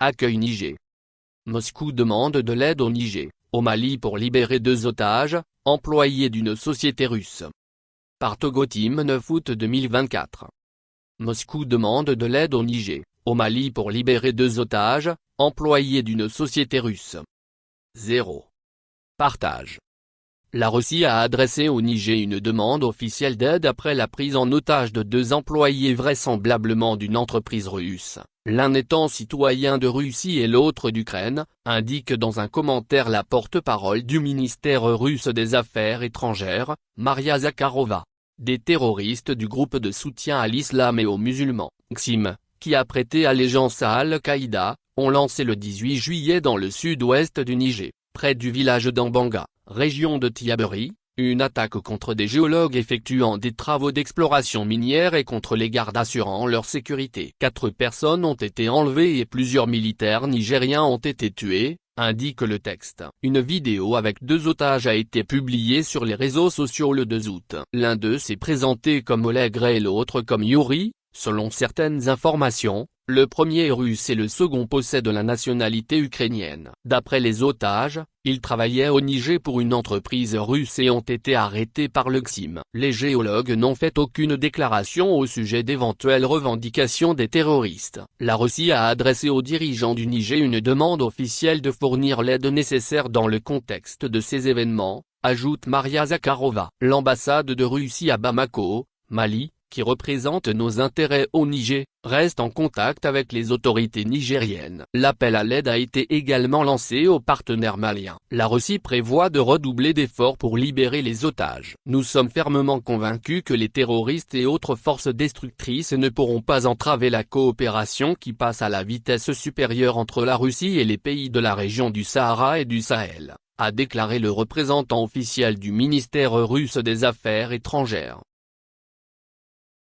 accueille Niger. Moscou demande de l'aide au Niger, au Mali pour libérer 2 otages, employés d'une société russe. Partogotim 9 août 2024. Moscou demande de l'aide au Niger, au Mali pour libérer 2 otages, employés d'une société russe. 0. Partage. La Russie a adressé au Niger une demande officielle d'aide après la prise en otage de 2 employés vraisemblablement d'une entreprise russe, l'un étant citoyen de Russie et l'autre d'Ukraine, indique dans un commentaire la porte-parole du ministère russe des Affaires étrangères, Maria Zakharova. Des terroristes du groupe de soutien à l'islam et aux musulmans, XIM, qui a prêté allégeance à Al-Qaïda, ont lancé le 18 juillet dans le sud-ouest du Niger, près du village d'Ambanga, région de Tiaberi, une attaque contre des géologues effectuant des travaux d'exploration minière et contre les gardes assurant leur sécurité. 4 personnes ont été enlevées et plusieurs militaires nigériens ont été tués, indique le texte. Une vidéo avec 2 otages a été publiée sur les réseaux sociaux le 2 août. L'un d'eux s'est présenté comme Oleg et l'autre comme Yuri, selon certaines informations. Le premier est russe et le second possède la nationalité ukrainienne. D'après les otages, ils travaillaient au Niger pour une entreprise russe et ont été arrêtés par le XIM. Les géologues n'ont fait aucune déclaration au sujet d'éventuelles revendications des terroristes. La Russie a adressé aux dirigeants du Niger une demande officielle de fournir l'aide nécessaire dans le contexte de ces événements, ajoute Maria Zakharova. L'ambassade de Russie à Bamako, Mali, qui représente nos intérêts au Niger, reste en contact avec les autorités nigériennes. L'appel à l'aide a été également lancé aux partenaires maliens. La Russie prévoit de redoubler d'efforts pour libérer les otages. Nous sommes fermement convaincus que les terroristes et autres forces destructrices ne pourront pas entraver la coopération qui passe à la vitesse supérieure entre la Russie et les pays de la région du Sahara et du Sahel, a déclaré le représentant officiel du ministère russe des Affaires étrangères.